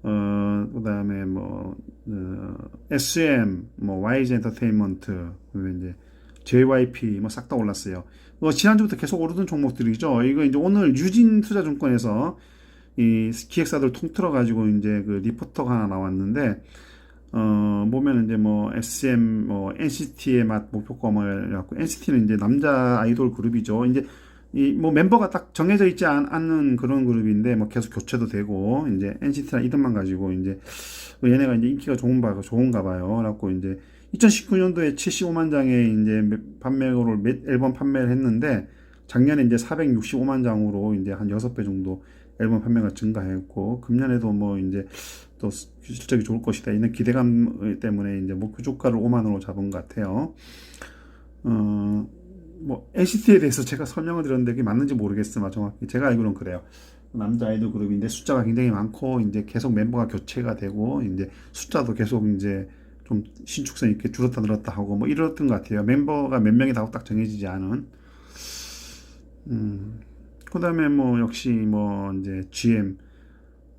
그다음에 뭐 SM 뭐 YG 엔터테인먼트 그다음에 이제 JYP 뭐 싹 다 올랐어요. 지난주부터 계속 오르던 종목들이죠. 이거 이제 오늘 유진투자증권에서 이 기획사들 통틀어 가지고 이제 그 리포터가 하나 나왔는데 보면 이제 뭐 SM 뭐 NCT의 맛 목표가 뭐였고 NCT는 이제 남자 아이돌 그룹이죠. 이제 이 뭐 멤버가 딱 정해져 있지 않는 그런 그룹인데 뭐 계속 교체도 되고 이제 NCT란 이름만 가지고 이제 얘네가 이제 인기가 좋은가 봐요. 그래갖고 이제 2019년도에 75만 장의 이제 판매고를 앨범 판매를 했는데 작년에 이제 465만 장으로 이제 한 6배 정도 앨범 판매가 증가했고 금년에도 뭐 이제 또 실적이 좋을 것이다 이런 기대감 때문에 이제 목표 주가를 5만 원으로 잡은 것 같아요. 뭐 NCT에 대해서 제가 설명을 드렸는데 그게 맞는지 모르겠으나 정확히 제가 알기로는 그래요. 남자 아이돌 그룹인데 숫자가 굉장히 많고 이제 계속 멤버가 교체가 되고 이제 숫자도 계속 이제 좀 신축성 있게 줄었다 늘었다 하고 뭐 이랬던 것 같아요. 멤버가 몇 명이다 딱 정해지지 않은. 그다음에 뭐 역시 뭐 이제 GM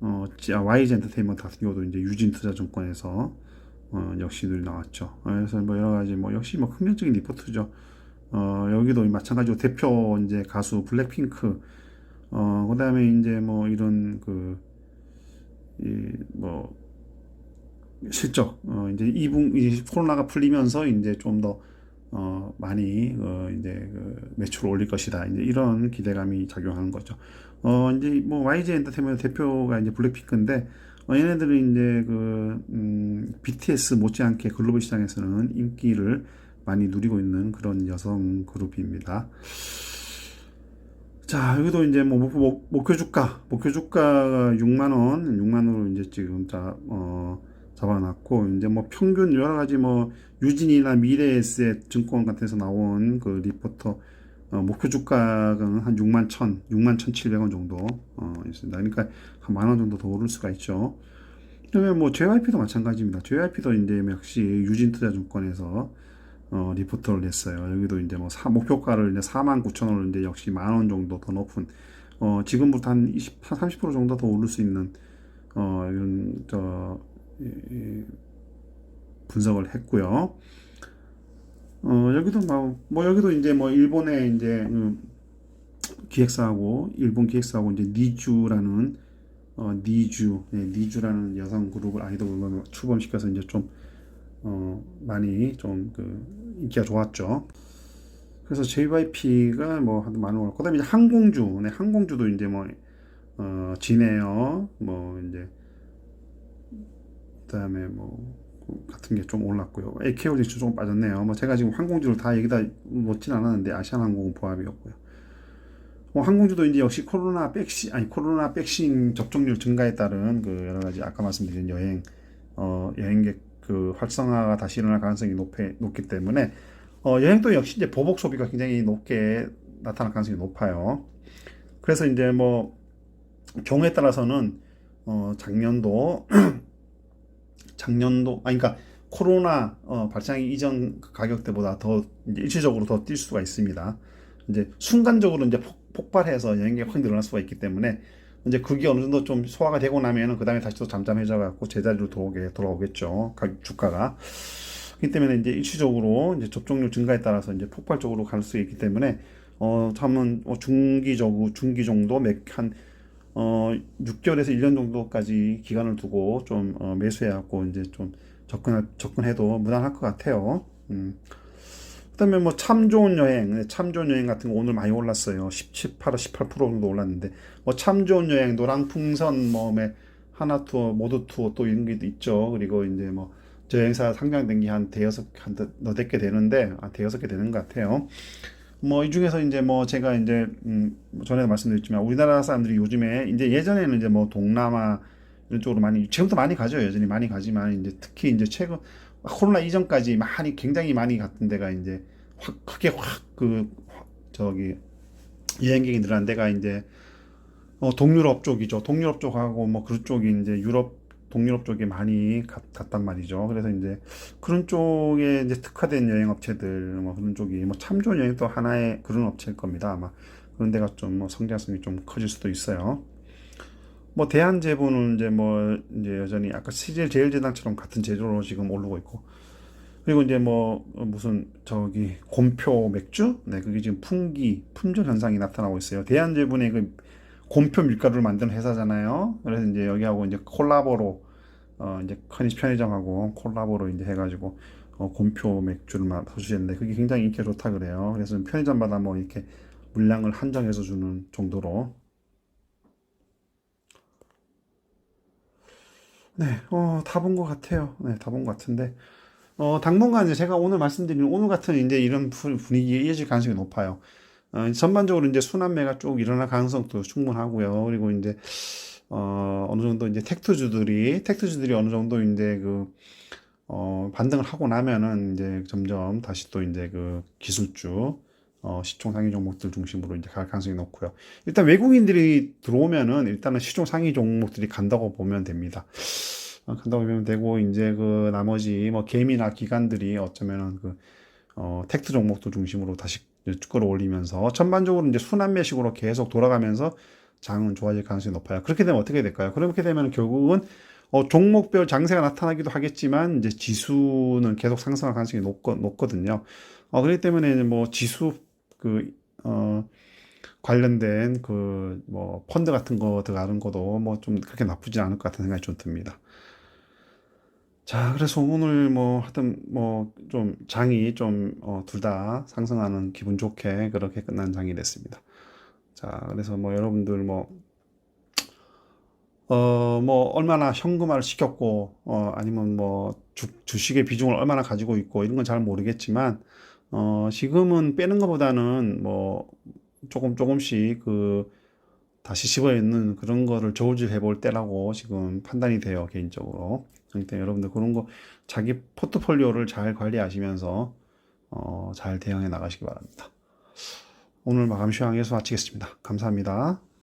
YG 엔터테인먼트 같은 경우도 이제 유진투자증권에서 역시들 나왔죠. 그래서 뭐 여러 가지 뭐 역시 뭐 긍정적인 리포트죠. 여기도 마찬가지로 대표 이제 가수 블랙핑크 그다음에 이제 뭐 이런 뭐 실적 이제 이제 코로나가 풀리면서 이제 좀 더 많이 이제 매출을 올릴 것이다. 이제 이런 기대감이 작용하는 거죠. 이제 뭐 YG 엔터테인먼트 대표가 이제 블랙핑크인데 얘네들은 이제 BTS 못지않게 글로벌 시장에서는 인기를 많이 누리고 있는 그런 여성 그룹입니다. 자, 여기도 이제 뭐 목표 주가가 6만 원으로 이제 지금 잡아놨고 이제 뭐 평균 여러 가지 뭐 유진이나 미래에셋 증권 같은 데서 나온 그 리포터 목표 주가가 한 6만 1,700원 정도 있습니다. 그러니까 한 만 원 정도 더 오를 수가 있죠. 그다음에 뭐 JYP도 마찬가지입니다. JYP도 이제 역시 유진투자증권에서 리포터를 냈어요. 여기도 이제 뭐 목표가를 이제 4만 9천 원을 이제 역시 만 원 정도 더 높은 지금부터 한 30% 정도 더 오를 수 있는 이런 분석을 했고요. 여기도 뭐 여기도 이제 뭐 일본의 이제 일본 기획사하고 이제 니주라는 여성 그룹을 아이돌로 출범시켜서 이제 좀 많이 좀 인기가 좋았죠. 그래서 JYP가 뭐 한 많은 걸. 그다음에 이제 항공주도 이제 뭐 진에어 뭐 이제 그다음에 뭐 같은 게 좀 올랐고요. AK홀딩스 조금 빠졌네요. 뭐 제가 지금 항공주를 다 여기다 놓진 않았는데 아시아나항공은 포함이었고요. 항공주도 이제 역시 코로나 백신 접종률 증가에 따른 여러 가지 아까 말씀드린 여행객 활성화가 다시 일어날 가능성이 높기 때문에 여행도 역시 이제 보복 소비가 굉장히 높게 나타날 가능성이 높아요. 그래서 이제 뭐 경우에 따라서는 작년도 그러니까 코로나 발생 이전 가격대보다 더 이제 일시적으로 더 뛸 수가 있습니다. 이제 순간적으로 이제 폭발해서 여행객이 확 늘어날 수가 있기 때문에 이제 그게 어느 정도 좀 소화가 되고 나면은 그 다음에 다시 또 잠잠해져 갖고 제자리로 돌아오겠죠. 주가가. 그렇기 때문에 이제 일시적으로 이제 접종률 증가에 따라서 이제 폭발적으로 갈 수 있기 때문에 참은 중기 정도 한 6개월에서 1년 정도까지 기간을 두고 좀 매수해갖고 이제 좀 접근해도 무난할 것 같아요. 그다음에 뭐 참 좋은 여행, 참 좋은 여행 같은 거 오늘 많이 올랐어요. 18% 정도 올랐는데 뭐 참 좋은 여행, 노랑풍선, 하나 투어, 모두 투어 또 이런 게 있죠. 그리고 이제 뭐 저 여행사 상장된 게 한 대여섯 한 너댓 개 되는데 대여섯 개 되는 것 같아요. 뭐 이 중에서 이제 뭐 제가 이제 전에도 말씀드렸지만 우리나라 사람들이 요즘에 이제 예전에는 이제 뭐 동남아 이런 쪽으로 많이 지금도 많이 가죠. 여전히 많이 가지만 이제 특히 이제 최근 코로나 이전까지 굉장히 많이 갔던 데가 이제 크게 저기 여행객이 늘어난 데가 이제 동유럽 쪽이죠. 동유럽 쪽하고 뭐 그쪽이 이제 동유럽 쪽에 많이 갔단 말이죠. 그래서 이제 그런 쪽에 이제 특화된 여행 업체들 뭐 그런 쪽이 뭐 참 좋은 여행 또 하나의 그런 업체일 겁니다. 아마 그런 데가 좀 뭐 성장성이 좀 커질 수도 있어요. 뭐 대한제보는 이제 여전히 아까 CJ 제일제당처럼 같은 제조로 지금 오르고 있고 그리고 이제 뭐 무슨 저기 곰표 맥주 네 그게 지금 품절 현상이 나타나고 있어요. 대한제분의 그 곰표 밀가루를 만드는 회사잖아요. 그래서 이제 여기하고 이제 콜라보로 이제 편의점하고 콜라보로 이제 해가지고 곰표 맥주를 소주했는데 그게 굉장히 인기가 좋다 그래요. 그래서 편의점마다 뭐 이렇게 물량을 한정해서 주는 정도로 네, 다 본 것 같아요. 네, 다 본 것 같은데 당분간 이제 제가 오늘 말씀드린 오늘 같은 이제 이런 분위기에 이어질 가능성이 높아요. 전반적으로 이제 순환매가 쭉 일어날 가능성도 충분하고요. 그리고 이제 어느 정도 이제 텍트주들이 어느 정도 이제 반등을 하고 나면은 이제 점점 다시 또 이제 그 기술주, 시총 상위 종목들 중심으로 이제 갈 가능성이 높고요. 일단 외국인들이 들어오면은 일단은 시총 상위 종목들이 간다고 보면 됩니다. 간다고 보면 되고 이제 그 나머지 뭐 개미나 기관들이 어쩌면은 텍트 종목들 중심으로 다시 끌어올리면서 전반적으로 이제 순환매식으로 계속 돌아가면서 장은 좋아질 가능성이 높아요. 그렇게 되면 어떻게 될까요? 그렇게 되면 결국은 종목별 장세가 나타나기도 하겠지만 이제 지수는 계속 상승할 가능성이 높거든요. 그렇기 때문에 뭐 지수 그 관련된 뭐 펀드 같은 거 들어가는 것도 뭐 좀 그렇게 나쁘지 않을 것 같은 생각이 좀 듭니다. 자, 그래서 오늘 뭐 하여튼 뭐 좀 장이 좀 둘 다 상승하는 기분 좋게 그렇게 끝난 장이 됐습니다. 자, 그래서 뭐 여러분들 뭐 얼마나 현금화를 시켰고 아니면 뭐 주식의 비중을 얼마나 가지고 있고 이런 건 잘 모르겠지만 지금은 빼는 것보다는 뭐 조금씩 다시 집어 있는 그런 거를 저울질 해볼 때라고 지금 판단이 돼요, 개인적으로. 그러니까 여러분들 그런 거 자기 포트폴리오를 잘 관리하시면서 잘 대응해 나가시기 바랍니다. 오늘 마감 시황에서 마치겠습니다. 감사합니다.